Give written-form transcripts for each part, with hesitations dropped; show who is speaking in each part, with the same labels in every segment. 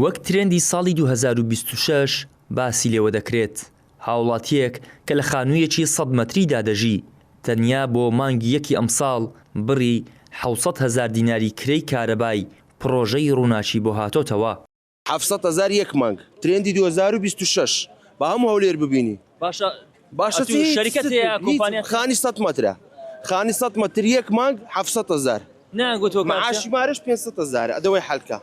Speaker 1: وەک ترێندی ساڵی 2026 باسی لێوە دەکرێت هاوڵاتیەک کە لە خانوویەکی 100 مەتریدا دەژی تەنیا بۆ مانگی یەکی ئەمساڵ بڕی 700,000 دیناری کرەی کارەبای پرۆژەی ڕووناچی بۆ هاتۆتەوە.
Speaker 2: 700,000 یەک مانگ ترێندی 2026 بە هەموو هەولێر ببینی. باشە
Speaker 1: شەریکەتەیە کۆمپانیا
Speaker 2: خانی 100 مەترە خانی 100 مەتر یەک مانگ 700,000
Speaker 1: ناگوتۆ
Speaker 2: معاشی مارش 500,000 ئەدەوەی حەلکە.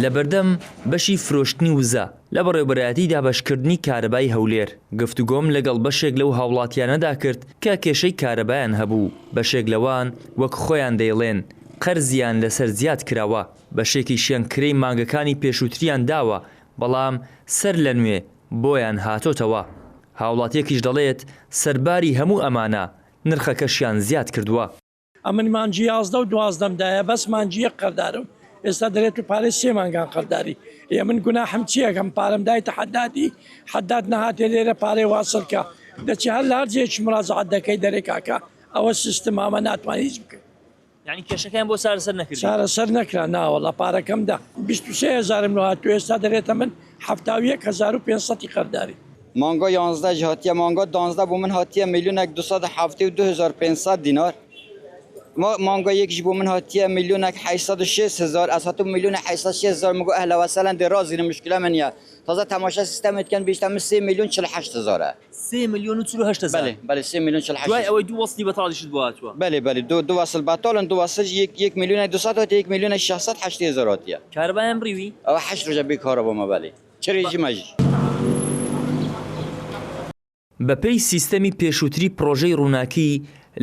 Speaker 1: لە بەردەم بەشی فرۆشتنی وزە لە بەڕێوەبەرایەتی دابەشکردنی کارەبای هەولێر گفتوگۆم لەگەڵ بەشێک لەو هاوڵاتیانەدا کرد کە کێشەی کارەبایان هەبوو. بەشێک لەوان وەک خۆیان دەیڵێن قەرزیان لەسەر زیاد کراوە، بەشێکیشیان کرەی مانگەکانی پێشووتریان داوە بەڵام سەر لە نوێ بۆیان هاتۆتەوە. هاوڵاتیەکیش دەڵێت سەرباری هەموو ئەمانە نرخەکەشیان زیاد کردووە.
Speaker 3: ئەمن مانجی 11 و 12 بەس مانجی یەک قەردارم ئێستا دەرێت و پارەی 3 مانگان قەرداری. من گوناحم چیەکەم پارەم دایتە حەداد نەهاتێ لێرە پارەی واسڵکە دەچی هەر لە هەرجێکی مڕازعات دەکەی دەرێکاکە ئەوە سیستم ئەمە ناتوانانی هیچ بکەیت.
Speaker 1: یعنی کێشەکەیان بۆ چارەسەر نەکرد.
Speaker 3: چارەسەر نەکرا ناوەڵە پارەکەمدا 23,000 لە هاتوو ئێستا دەرێتە من 71,500 قەرداری.
Speaker 4: مانگا 11 هاتیە مانگا 12 بۆ من هاتیە میلیۆنێک 272,500 دینار. مانگا یەکیش بۆ من هاتیە میلیۆنێک 806,000 ئەس هاتوو میلیۆنە 806,000 مگو ئەهلە وەسەلەن دێڕازینە مشکلە من نیە تازە تەماشا سیستەمت کەن بیشتە من 3 میلیۆن 48,000
Speaker 1: 3 میلیۆن و 48,000
Speaker 4: بەڵێ 3 میلیۆن 48,000
Speaker 1: دوای ئەوەی دوو وەسڵی بەتاڵیشت بۆ هاتووە.
Speaker 4: بەڵێ دو وەسڵ بەتاڵن دو وەسڵ 1 میلیۆنە 200 هاتیە 1 میلیۆنە 680,000 هاتیە.
Speaker 1: کارەبایان بڕیوی
Speaker 4: ئەوە 8 ڕۆژە بیکارە بۆمە بەڵێ چرێژی مەژی.
Speaker 1: بەپێی سیستەمی پێشووتری پرۆژەی ڕووناکی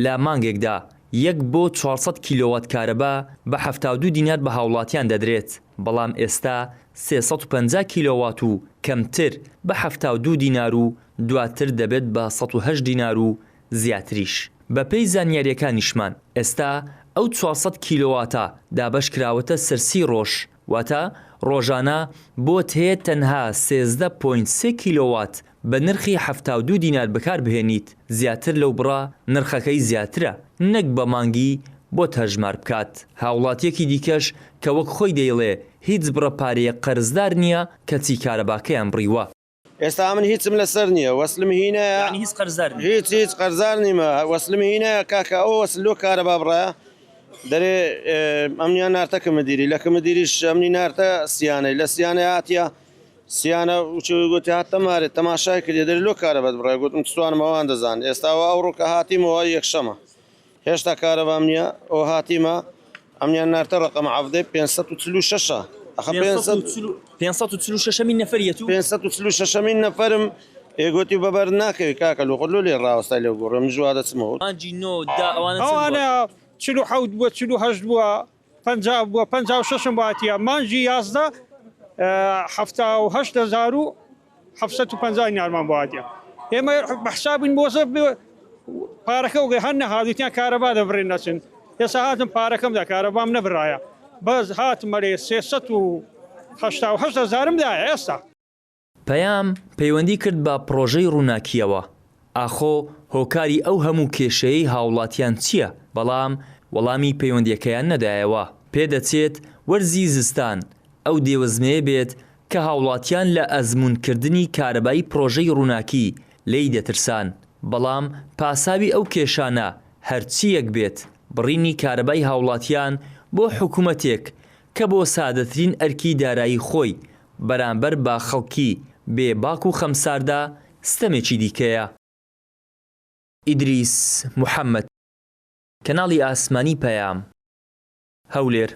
Speaker 1: لە مانگێکدا 1 بۆ 400 کیلۆوات کارەبا بە 72 دینار بە هاوڵاتیان دەدرێت بەڵام ئێستا 350 کیلۆوات و کەمتر بە 72 دینار و دواتر دەبێت بە 108 دینار و زیاتریش. بەپێی زانیاریەکانیشمان ئێستا ئەو 400 کیلۆواتە دابەش کراوەتە سەرسی ڕۆژ واتە ڕۆژانە بۆت هەیە تەنها 13.3 کیلۆوات بە نرخی 72 دینار بەکار بهێنیت زیاتر لەو بڕا نرخەکەی زیاترە نەک بە مانگی بۆ هەژمار بکات. هاوڵاتیەکی دیکەش کە وەک خۆی دەیڵێ هیچ بڕەپارەیە قەرزدار نییە کەچی کارەباکەیان بڕیوە.
Speaker 2: ئێستا من هیچم لەسەر نییە وەسلم هینە
Speaker 1: هیچ قەرزدار
Speaker 2: هیچ قەرزار نیمە وەسلم هینە کاکە ئەو وەسلۆ کارەبا بڕە دەرێ ئەمنیان نارتەکە مدیری لە کەمەدیریش ئەمنی نارتە سیانەی لە سیانە هاتیە سیانە گوتی هاتە مارێت تەماشای کردی دەری لۆ کارەبەت بڕای گوتم توانمەوان دەزان ئێستاوە ئەو ڕووکە هاتیمەوە یەکشەمە هێشتا کارەبام نییە ئەو هاتیمە ئەمنیان نارتە ڕقەمە عەفدەی 546
Speaker 1: 546 نەفەریەت و
Speaker 2: 546 نەفەرم ئێگوتی بەبەر ناکەوی کاکە لە خۆ لێ ڕاوەستای لێ گۆڕم ژوا دەچمەوە
Speaker 1: مانجی نۆدا
Speaker 3: ئەوانە 47 بووە 48 بووە 50 بووە 56 باتیە مانجی 11 78,750 دینارمان بۆاتە ئێمە بەحسابین بۆزە پارەکە وگەی هەر نەهادوتیان کارەبا دەبڕێن نەچن ئێستا هاتم پارەکەمدا کارەبام نەبڕایە بەس هاتمەرێ 388,000 دایە ئێستا.
Speaker 1: پەیام پەیوەندی کرد بە پرۆژەی ڕووناکیەوە ئاخۆ هۆکاری ئەو هەموو کێشەیەی هاوڵاتیان چییە بەڵام وەڵامی پەیوەندیەکەیان نەدایەوە. پێدەچێت وەرزی زستان ئەو دێوەزمەیە بێت کە هاوڵاتیان لە ئەزمونکردنی کارەبایی پرۆژەی ڕووناکی لی دەترسان بەڵام پاساوی ئەو کێشانە هەرچیەک بێت بڕینی کارەبای هاوڵاتیان بۆ حکوومەتێک کە بۆ سادەترین ئەرکی دارایی خۆی بەرامبەر با خەڵکی بێباک و خەمساردا ستەمێکی دیکەیە. ئیدریس محەممەد کەناڵی ئاسمانی پەیام هەولێر.